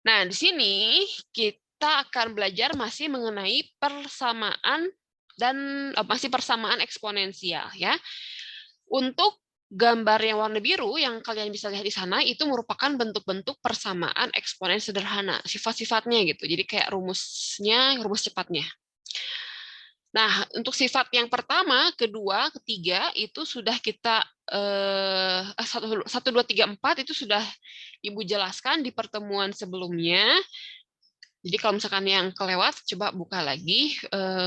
Nah, di sini kita akan belajar masih mengenai persamaan dan masih persamaan eksponensial ya. Untuk gambar yang warna biru yang kalian bisa lihat di sana itu merupakan bentuk-bentuk persamaan eksponen sederhana, sifat-sifatnya gitu. Jadi kayak rumusnya, rumus cepatnya. Nah, untuk sifat yang pertama, kedua, ketiga itu sudah kita 1, 2, 3, 4 itu sudah Ibu jelaskan di pertemuan sebelumnya. Jadi kalau misalkan yang kelewat, coba buka lagi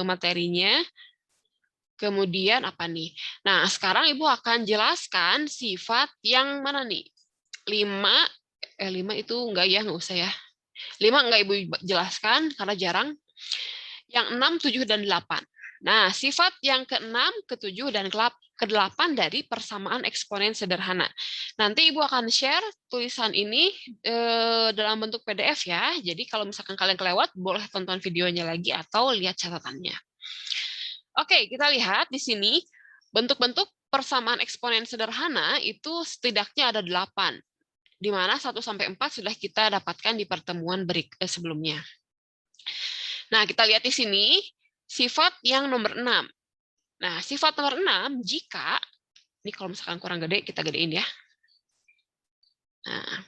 materinya. Kemudian apa nih? Nah, sekarang Ibu akan jelaskan sifat yang mana nih? 5 itu enggak ya, enggak usah ya. 5 enggak Ibu jelaskan karena jarang. Yang 6, 7, dan 8. Nah, sifat yang ke-6, ke-7, dan ke-8 dari persamaan eksponen sederhana. Nanti Ibu akan share tulisan ini dalam bentuk PDF ya. Jadi kalau misalkan kalian kelewat, boleh tonton videonya lagi atau lihat catatannya. Oke, kita lihat di sini bentuk-bentuk persamaan eksponen sederhana itu setidaknya ada 8, di mana 1 sampai 4 sudah kita dapatkan di pertemuan sebelumnya. Nah, kita lihat di sini sifat yang nomor 6. Nah, sifat nomor 6 jika ini kalau misalkan kurang gede kita gedein ya. Nah,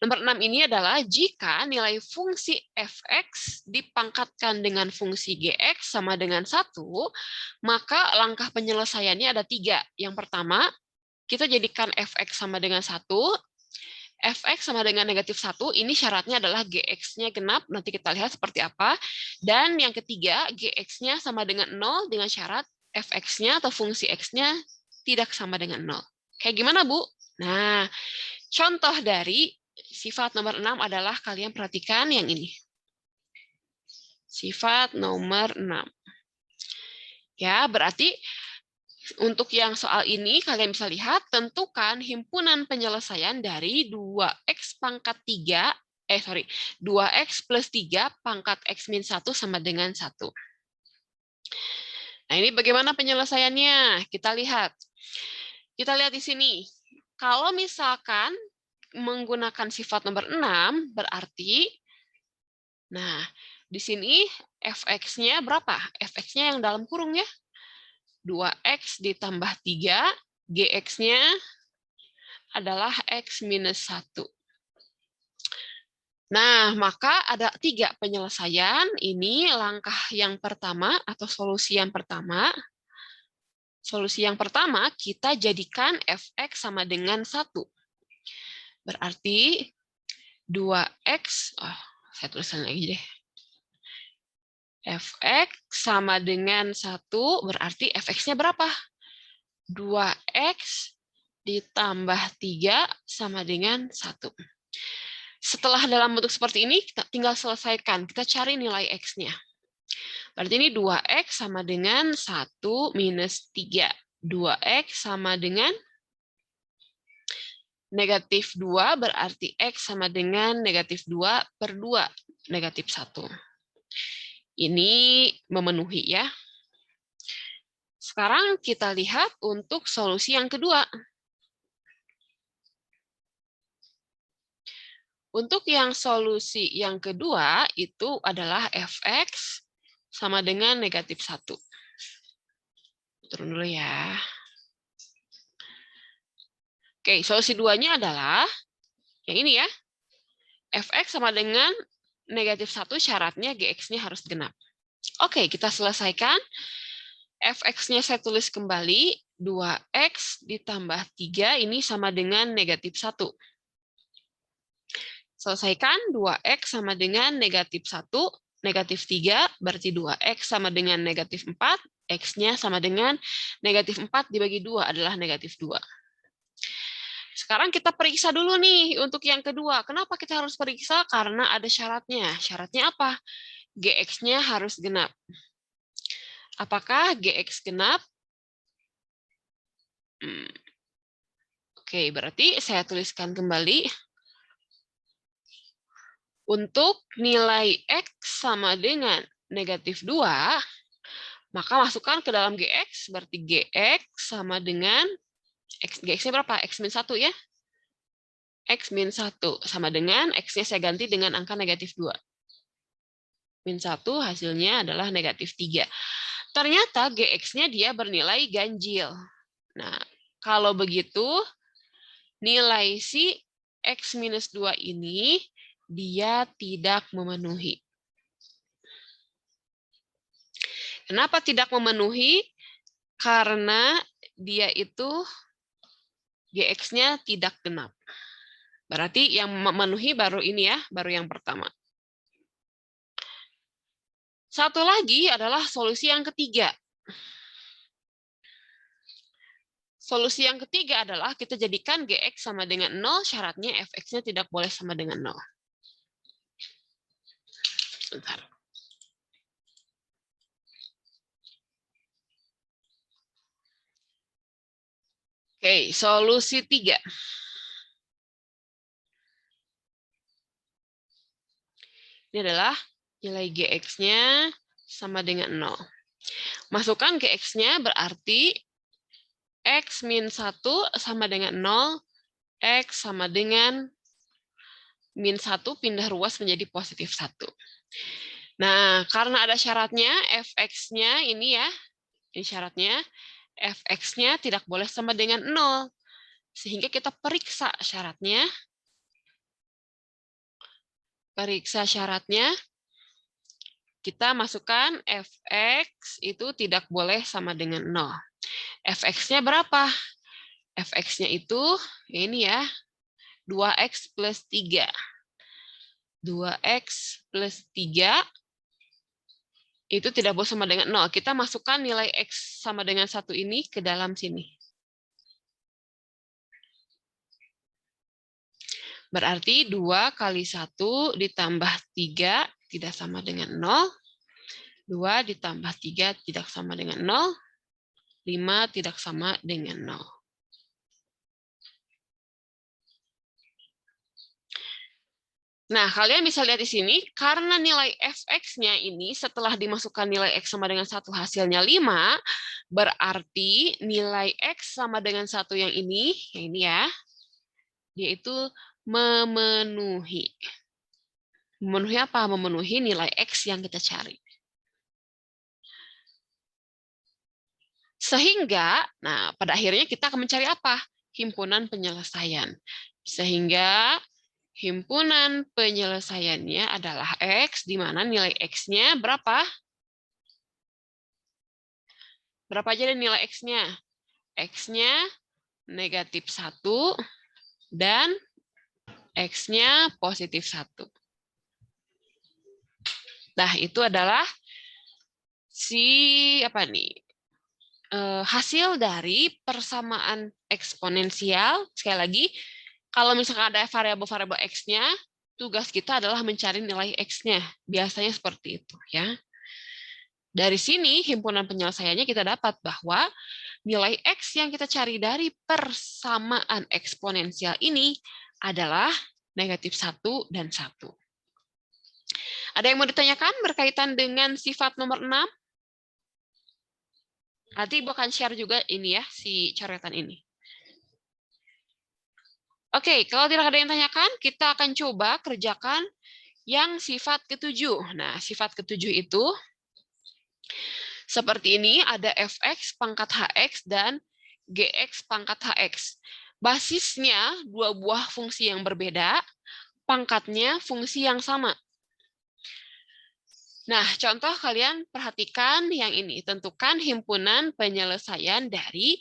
nomor 6 ini adalah jika nilai fungsi fx dipangkatkan dengan fungsi gx sama dengan 1, maka langkah penyelesaiannya ada 3. Yang pertama, kita jadikan fx sama dengan 1, fx sama dengan negatif 1, ini syaratnya adalah gx-nya genap, nanti kita lihat seperti apa. Dan yang ketiga, gx-nya sama dengan 0 dengan syarat fx-nya atau fungsi x-nya tidak sama dengan 0. Kayak gimana, Bu? Nah, contoh dari sifat nomor 6 adalah kalian perhatikan yang ini. Sifat nomor 6. Ya, berarti untuk yang soal ini, kalian bisa lihat, tentukan himpunan penyelesaian dari 2x pangkat 3, 2x plus 3 pangkat x min 1 sama dengan 1. Nah, ini bagaimana penyelesaiannya? Kita lihat. Kita lihat di sini. Kalau misalkan menggunakan sifat nomor 6, berarti, nah, di sini fx-nya berapa? Fx-nya yang dalam kurung ya. 2x ditambah 3, gx-nya adalah x minus 1. Nah, maka ada 3 penyelesaian. Ini langkah yang pertama atau solusi yang pertama. Solusi yang pertama, kita jadikan fx sama dengan 1. Berarti 2x, saya tulisan lagi deh. Fx sama dengan 1, berarti fx-nya berapa? 2x ditambah 3 sama dengan 1. Setelah dalam bentuk seperti ini, kita tinggal selesaikan. Kita cari nilai x-nya. Berarti ini 2x sama dengan 1 minus 3. 2x sama dengan negatif 2, berarti x sama dengan negatif 2 per 2, negatif 1. Ini memenuhi ya. Sekarang kita lihat untuk solusi yang kedua. Untuk yang solusi yang kedua itu adalah fx sama dengan negatif 1. Turun dulu ya. Oke, solusi 2-nya adalah yang ini ya. Fx sama dengan negatif 1, syaratnya gx-nya harus genap. Oke, kita selesaikan. Fx-nya saya tulis kembali, 2x ditambah 3, ini sama dengan negatif 1. Selesaikan, 2x sama dengan negatif 1, negatif 3, berarti 2x sama dengan negatif 4, x-nya sama dengan negatif 4 dibagi 2 adalah negatif 2. Sekarang kita periksa dulu nih untuk yang kedua. Kenapa kita harus periksa? Karena ada syaratnya. Syaratnya apa? Gx-nya harus genap. Apakah Gx genap? Oke, berarti saya tuliskan kembali. Untuk nilai X sama dengan negatif 2, maka masukkan ke dalam Gx, berarti Gx sama dengan, Gx-nya berapa? X min 1 ya? X min 1 sama dengan X-nya saya ganti dengan angka negatif 2. Min 1 hasilnya adalah negatif 3. Ternyata GX-nya dia bernilai ganjil. Nah, kalau begitu, nilai si X minus 2 ini dia tidak memenuhi. Kenapa tidak memenuhi? Karena dia itu GX-nya tidak genap. Berarti yang memenuhi baru ini ya, baru yang pertama. Satu lagi adalah solusi yang ketiga. Solusi yang ketiga adalah kita jadikan GX sama dengan 0, syaratnya FX-nya tidak boleh sama dengan 0. Bentar. Oke, solusi 3. Ini adalah nilai GX-nya sama dengan 0. Masukkan GX-nya berarti X min 1 sama dengan 0, X sama dengan min 1 pindah ruas menjadi positif 1. Nah, karena ada syaratnya, Fx-nya ini ya, ini syaratnya, Fx-nya tidak boleh sama dengan 0. Sehingga kita periksa syaratnya. Kita masukkan Fx itu tidak boleh sama dengan 0. Fx-nya berapa? Fx-nya itu ini ya, 2x plus 3. 2x plus 3 itu tidak boleh sama dengan 0. Kita masukkan nilai x sama dengan 1 ini ke dalam sini. Berarti 2 kali 1 ditambah 3 tidak sama dengan 0. 2 ditambah 3 tidak sama dengan 0. 5 tidak sama dengan 0. Nah, kalian bisa lihat di sini, karena nilai fx-nya ini setelah dimasukkan nilai x sama dengan 1 hasilnya 5, berarti nilai x sama dengan 1 yang ini ya, yaitu memenuhi. Memenuhi apa? Memenuhi nilai x yang kita cari. Sehingga, nah pada akhirnya kita akan mencari apa? Himpunan penyelesaian. Sehingga himpunan penyelesaiannya adalah X, di mana nilai X-nya berapa? Berapa aja nilai X-nya? X-nya negatif 1, dan X-nya positif 1. Nah, itu adalah hasil dari persamaan eksponensial. Sekali lagi, kalau misalkan ada variabel-variabel X-nya, tugas kita adalah mencari nilai X-nya. Biasanya seperti itu, ya. Dari sini, himpunan penyelesaiannya kita dapat bahwa nilai X yang kita cari dari persamaan eksponensial ini adalah negatif 1 dan 1. Ada yang mau ditanyakan berkaitan dengan sifat nomor 6? Nanti Ibu akan share juga ini ya, si coretan ini. Oke, kalau tidak ada yang tanyakan, kita akan coba kerjakan yang sifat ketujuh. Nah, sifat ketujuh itu seperti ini, ada fx pangkat hx dan gx pangkat hx. Basisnya dua buah fungsi yang berbeda, pangkatnya fungsi yang sama. Nah, contoh kalian perhatikan yang ini. Tentukan himpunan penyelesaian dari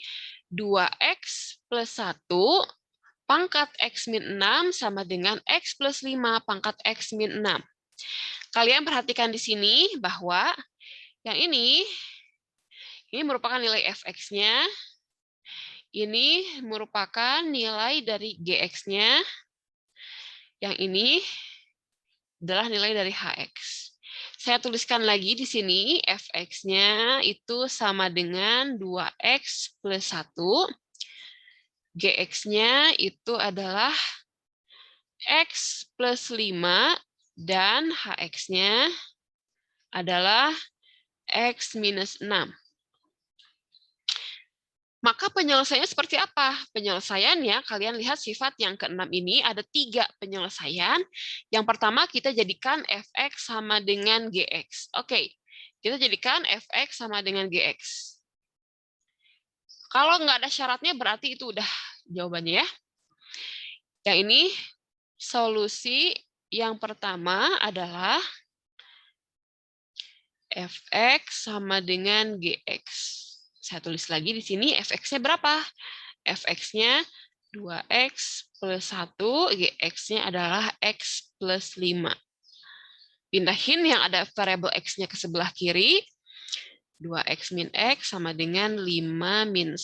2x plus 1 pangkat x min 6 sama dengan x plus 5 pangkat x min 6. Kalian perhatikan di sini bahwa yang ini merupakan nilai fx-nya, ini merupakan nilai dari gx-nya, yang ini adalah nilai dari hx. Saya tuliskan lagi di sini, fx-nya itu sama dengan 2x plus 1, gx-nya itu adalah x plus 5, dan hx-nya adalah x minus 6. Maka penyelesaiannya seperti apa? Penyelesaiannya, kalian lihat sifat yang ke-6 ini ada 3 penyelesaian. Yang pertama, kita jadikan fx sama dengan gx. Oke, kita jadikan fx sama dengan gx. Kalau nggak ada syaratnya, berarti itu udah jawabannya ya. Yang ini, solusi yang pertama adalah fx sama dengan gx. Saya tulis lagi di sini, fx-nya berapa? Fx-nya 2x plus 1, gx-nya adalah x plus 5. Pindahin yang ada variabel x-nya ke sebelah kiri, 2x min x sama dengan 5 min 1.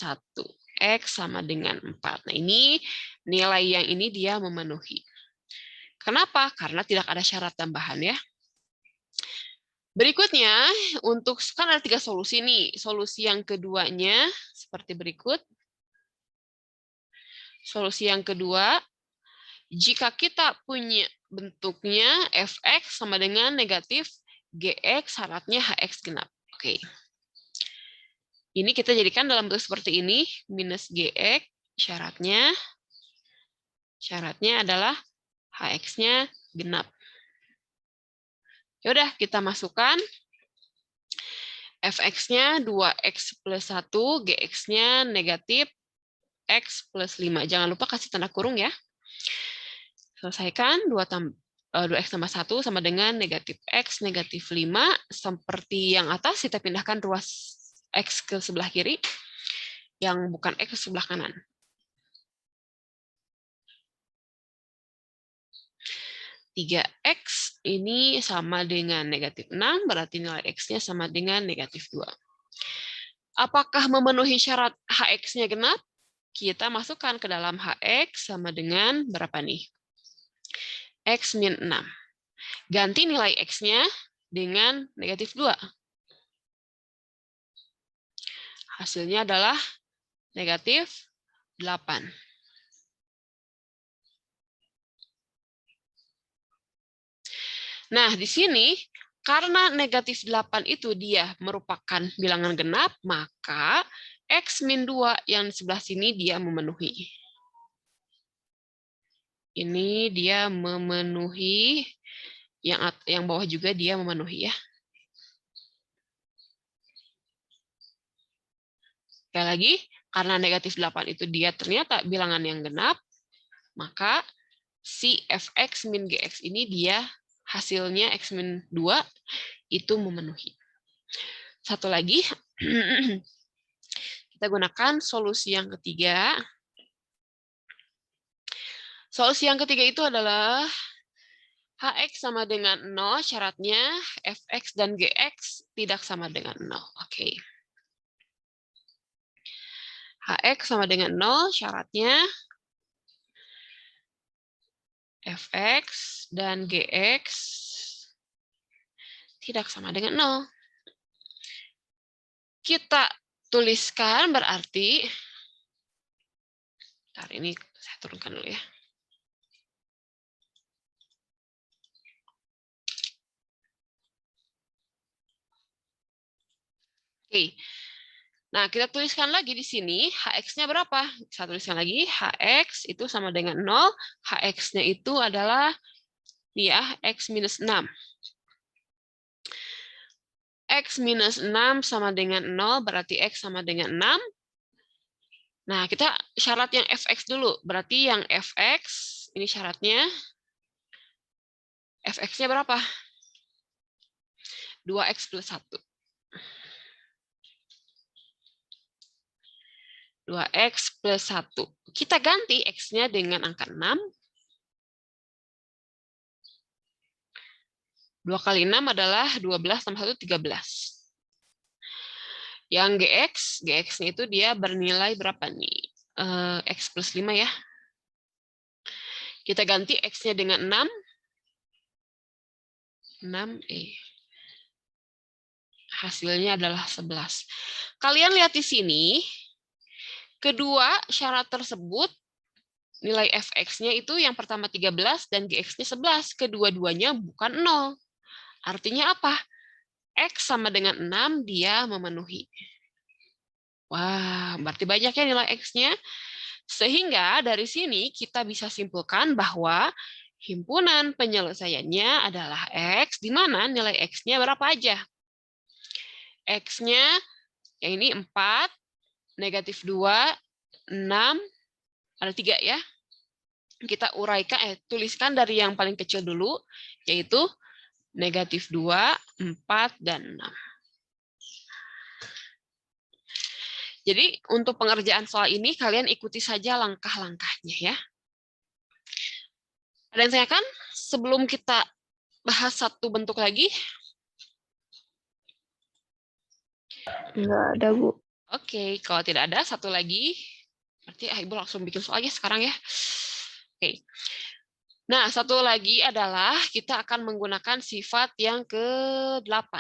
X sama dengan 4. Nah, ini nilai yang ini dia memenuhi. Kenapa? Karena tidak ada syarat tambahan ya. Berikutnya, untuk kan ada 3 solusi nih. Solusi yang keduanya seperti berikut. Solusi yang kedua, jika kita punya bentuknya fx sama dengan negatif gx, syaratnya hx genap. Oke. Ini kita jadikan dalam bentuk seperti ini, minus gx, syaratnya adalah hx-nya genap. Yaudah, kita masukkan fx-nya 2x plus 1, gx-nya negatif x plus 5. Jangan lupa kasih tanda kurung ya. Selesaikan, 2x tambah 1 sama dengan negatif x, negatif 5. Seperti yang atas, kita pindahkan ruas x ke sebelah kiri, yang bukan x ke sebelah kanan. X ini sama dengan negatif 6, berarti nilai x-nya sama dengan negatif 2. Apakah memenuhi syarat hx-nya genap? Kita masukkan ke dalam hx sama dengan berapa nih? X min 6. Ganti nilai x-nya dengan negatif 2. Hasilnya adalah negatif 8. Nah, di sini karena negatif 8 itu dia merupakan bilangan genap, maka x min 2 yang di sebelah sini dia memenuhi. Ini dia memenuhi, yang bawah juga dia memenuhi ya. Sekali lagi, karena negatif 8 itu dia ternyata bilangan yang genap, maka si fx min gx ini dia hasilnya x min 2 itu memenuhi. Satu lagi, kita gunakan solusi yang ketiga. Solusi yang ketiga itu adalah hx sama dengan 0, syaratnya fx dan gx tidak sama dengan 0. Oke. Hx sama dengan 0, syaratnya fx dan gx tidak sama dengan 0. Kita tuliskan berarti, bentar ini saya turunkan dulu ya. Oke. Nah, kita tuliskan lagi di sini, hx-nya berapa? Saya tuliskan lagi, hx itu sama dengan 0, hx-nya itu adalah ya, x minus 6. X minus 6 sama dengan 0, berarti x sama dengan 6. Nah, kita syarat yang fx dulu. Berarti yang fx, ini syaratnya, fx-nya berapa? 2x plus 1. 2x plus 1. Kita ganti x-nya dengan angka 6. 2 kali 6 adalah 12 tambah 1, 13. Yang gx-nya itu dia bernilai berapa nih? X plus 5 ya. Kita ganti x-nya dengan 6. 6e. Hasilnya adalah 11. Kalian lihat di sini, kedua syarat tersebut, nilai fx-nya itu yang pertama 13 dan gx-nya 11. Kedua-duanya bukan 0. Artinya apa? X sama dengan 6 dia memenuhi. Wah, berarti banyak ya nilai X-nya. Sehingga dari sini kita bisa simpulkan bahwa himpunan penyelesaiannya adalah X, di mana nilai X-nya berapa aja? X-nya yang ini 4, negatif 2, 6, ada 3 ya. Kita uraikan, tuliskan dari yang paling kecil dulu, yaitu negatif 2, 4, dan 6. Jadi untuk pengerjaan soal ini, kalian ikuti saja langkah-langkahnya ya. Ada yang tanyakan sebelum kita bahas satu bentuk lagi? Enggak ada, Bu. Oke, kalau tidak ada, satu lagi. Berarti Ibu langsung bikin soal aja sekarang ya. Oke. Nah, satu lagi adalah kita akan menggunakan sifat yang ke-8.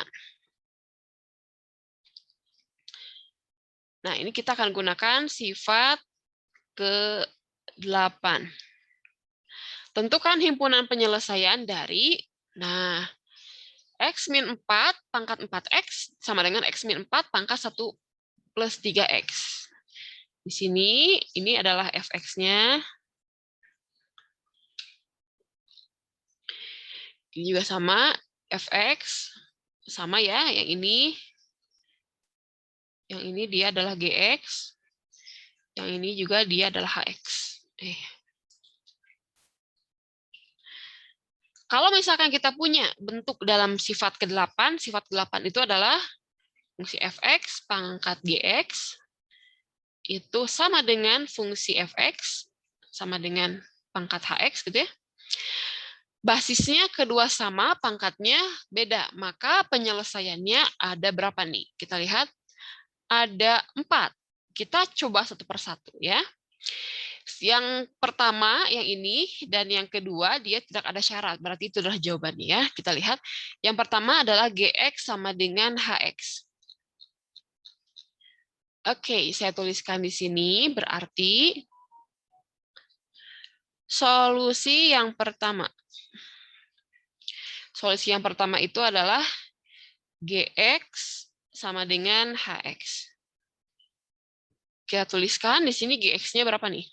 Nah, ini kita akan gunakan sifat ke-8. Tentukan himpunan penyelesaian dari, nah, X min 4 pangkat 4X sama dengan X min 4 pangkat 1 plus 3X. Di sini, ini adalah fx-nya. Ini juga sama, fx. Sama ya, yang ini. Yang ini dia adalah gx. Yang ini juga dia adalah hx. Kalau misalkan kita punya bentuk dalam sifat ke-8, sifat ke-8 itu adalah fungsi fx pangkat gx itu sama dengan fungsi fx sama dengan pangkat hx gitu ya. Basisnya kedua sama, pangkatnya beda. Maka penyelesaiannya ada berapa nih? Kita lihat ada 4. Kita coba satu persatu ya. Yang pertama yang ini dan yang kedua dia tidak ada syarat. Berarti itu adalah jawabannya ya. Kita lihat. Yang pertama adalah gx sama dengan hx. Oke, saya tuliskan di sini berarti solusi yang pertama. Solusi yang pertama itu adalah gx sama dengan hx. Kita tuliskan di sini gx-nya berapa nih?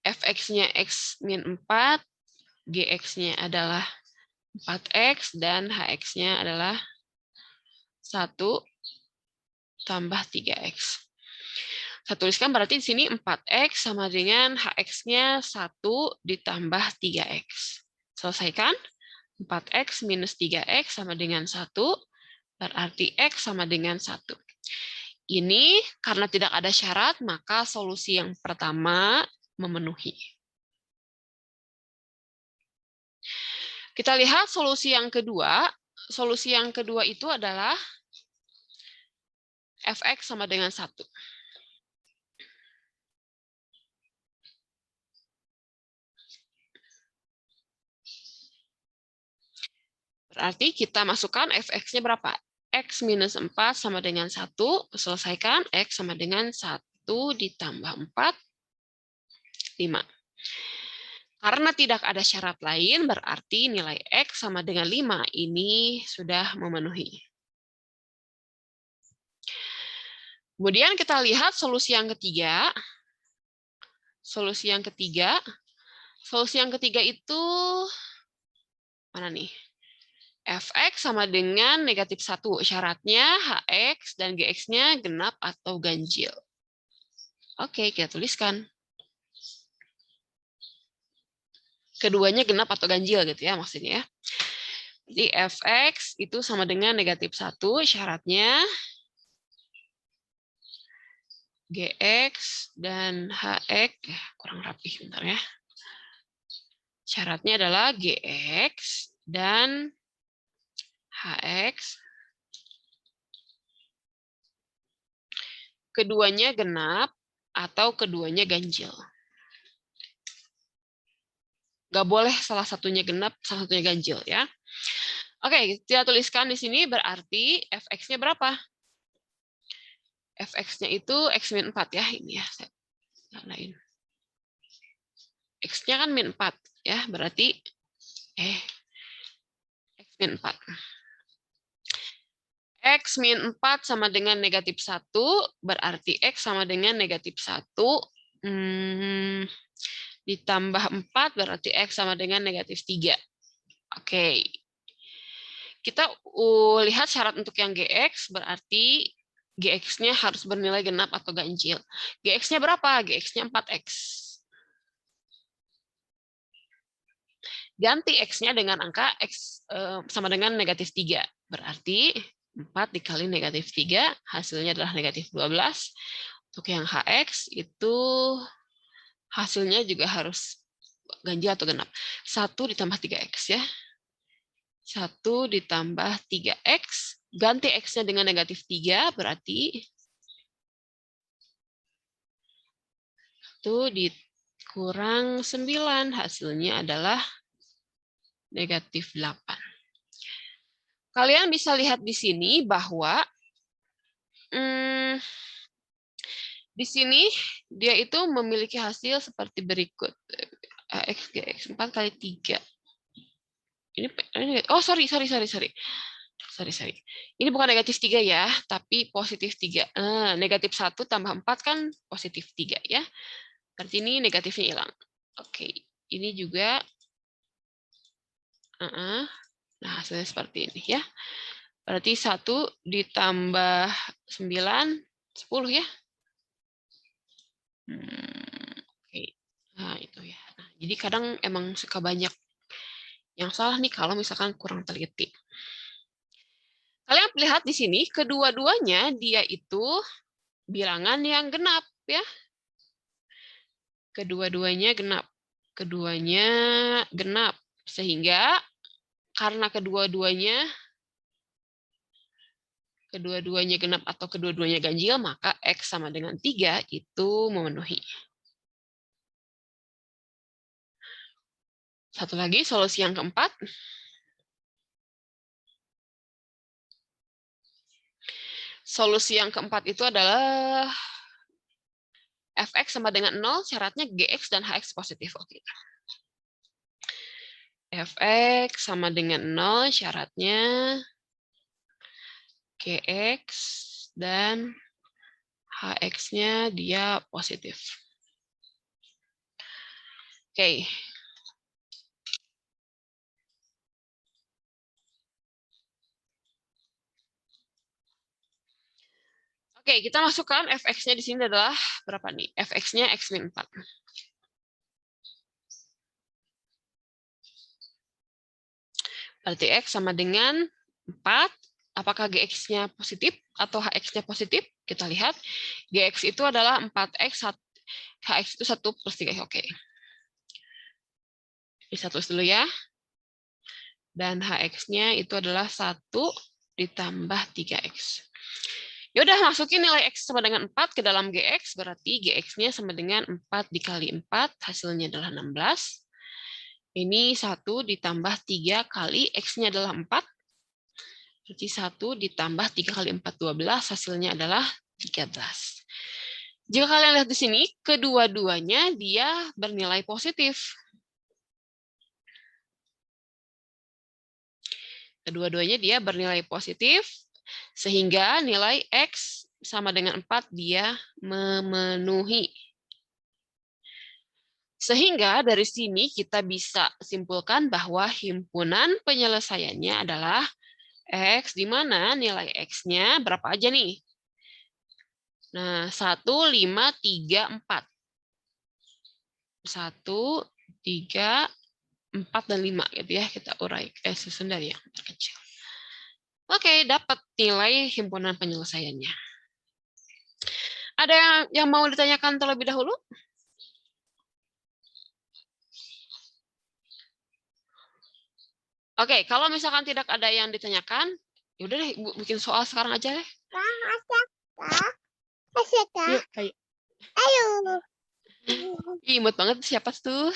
Fx-nya x min 4, gx-nya adalah 4x, dan hx-nya adalah 1 tambah 3x. Saya tuliskan berarti di sini 4x sama dengan hx-nya 1 ditambah 3x. Selesaikan. 4x minus 3x sama dengan 1, berarti x sama dengan 1. Ini karena tidak ada syarat, maka solusi yang pertama memenuhi. Kita lihat solusi yang kedua. Solusi yang kedua itu adalah fx sama dengan 1. Berarti kita masukkan fx-nya berapa? X minus 4 sama dengan 1. Selesaikan. X sama dengan 1 ditambah 4, 5. Karena tidak ada syarat lain, berarti nilai X sama dengan 5. Ini sudah memenuhi. Kemudian kita lihat solusi yang ketiga. Solusi yang ketiga. Solusi yang ketiga itu, mana nih? Fx sama dengan negatif 1. Syaratnya Hx dan Gx-nya genap atau ganjil. Oke, kita tuliskan. Keduanya genap atau ganjil gitu ya maksudnya ya. Jadi Fx itu sama dengan negatif 1. Syaratnya Gx dan Hx. Kurang rapih bentar ya. Syaratnya adalah Gx dan Hx. Keduanya genap atau keduanya ganjil. Nggak boleh salah satunya genap, salah satunya ganjil ya. Oke, kita tuliskan di sini berarti fx-nya berapa? Fx-nya itu x min 4 ya, ini ya. Saya tandain. X-nya kan min 4 ya, berarti x min 4. X min 4 sama dengan negatif 1, berarti X sama dengan negatif 1. Ditambah 4, berarti X sama dengan negatif 3. Oke. Kita lihat syarat untuk yang GX, berarti GX-nya harus bernilai genap atau ganjil. GX-nya berapa? GX-nya 4X. Ganti X-nya dengan angka X sama dengan negatif 3. Berarti 4 dikali negatif 3, hasilnya adalah negatif 12. Untuk yang HX itu hasilnya juga harus ganjil atau genap. 1 ditambah 3X ya. 1 ditambah 3X. Ganti X-nya dengan negatif 3, berarti 1 dikurang 9. Hasilnya adalah negatif 8. Kalian bisa lihat di sini bahwa di sini dia itu memiliki hasil seperti berikut. X, GX 4 kali 3. Ini oh sorry. Ini bukan negatif 3 ya, tapi positif 3. Negatif 1 tambah 4 kan positif 3 ya. Berarti ini negatifnya hilang. Oke, ini juga. Nah, hasilnya seperti ini ya. Berarti 1 ditambah 9, 10 ya. Oke. Nah, itu ya. Nah, jadi kadang emang suka banyak yang salah nih kalau misalkan kurang teliti. Kalian lihat di sini, kedua-duanya dia itu bilangan yang genap ya. Kedua-duanya genap. Keduanya genap. Sehingga karena kedua-duanya genap atau kedua-duanya ganjil, maka X sama dengan 3 itu memenuhi. Satu lagi, solusi yang keempat. Solusi yang keempat itu adalah Fx sama dengan 0, syaratnya Gx dan Hx positif. Oke. Fx sama dengan 0, syaratnya Gx dan Hx-nya dia positif. Oke. Oke, kita masukkan Fx-nya di sini adalah berapa nih? Fx-nya X min 4. Berarti X sama dengan 4. Apakah Gx-nya positif atau Hx-nya positif? Kita lihat. Gx itu adalah 4X, Hx itu 1+3. Oke. Bisa tulis dulu ya. Dan Hx-nya itu adalah 1 ditambah 3X. Yaudah, masukin nilai X sama dengan 4 ke dalam Gx, berarti Gx-nya sama dengan 4 dikali 4, hasilnya adalah 16. Ini 1 ditambah 3 kali X-nya adalah 4. Berarti 1 ditambah 3 kali 4, 12, hasilnya adalah 13. Jika kalian lihat di sini, kedua-duanya dia bernilai positif. Kedua-duanya dia bernilai positif, sehingga nilai X sama dengan 4 dia memenuhi. Sehingga dari sini kita bisa simpulkan bahwa himpunan penyelesaiannya adalah X, di mana nilai X-nya berapa aja nih? Nah, 1, 5, 3, 4. 1, 3, 4, dan 5. Gitu ya, kita urai susun dari yang terkecil. Oke, dapat nilai himpunan penyelesaiannya. Ada yang mau ditanyakan terlebih dahulu? Oke, kalau misalkan tidak ada yang ditanyakan, yaudah deh, Ibu bikin soal sekarang aja deh. Yuk, ayo. Imut banget siapa tuh?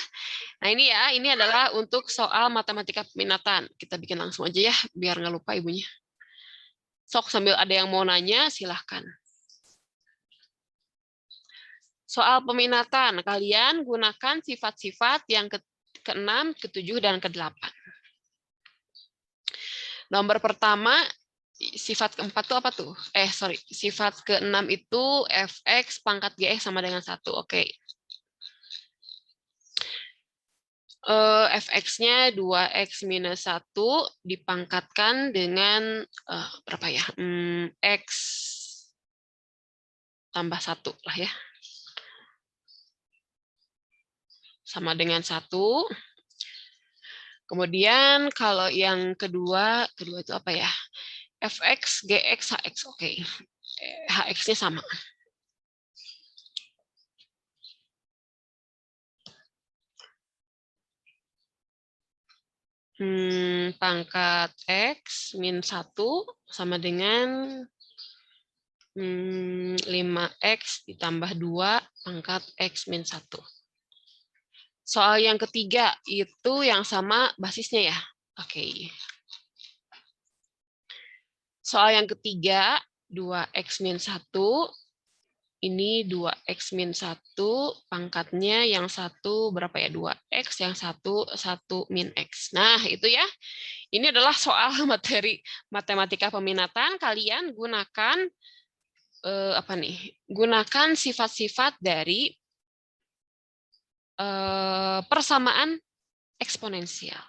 Nah ini ya, ini adalah untuk soal matematika peminatan. Kita bikin langsung aja ya, biar nggak lupa ibunya. Sok sambil ada yang mau nanya, silahkan. Soal peminatan, kalian gunakan sifat-sifat yang ke-6, ke-7, dan ke-8. Nomor pertama, Sifat keempat tuh apa tuh? Sorry. Sifat keenam itu fx pangkat gx sama dengan 1. Oke. Fx-nya 2x minus 1 dipangkatkan dengan berapa ya? X tambah 1 lah ya. Sama dengan 1. Kemudian kalau yang kedua itu apa ya? Fx, Gx, Hx. Oke. Hx-nya sama. Pangkat X min 1 sama dengan 5x ditambah 2 pangkat X min 1. Soal yang ketiga itu yang sama basisnya ya. Oke. Soal yang ketiga, 2x min 1. Ini 2x min 1, pangkatnya yang satu berapa ya? 2x, yang satu min x. Nah, itu ya. Ini adalah soal materi matematika peminatan. Kalian gunakan apa nih? Gunakan sifat-sifat dari persamaan eksponensial.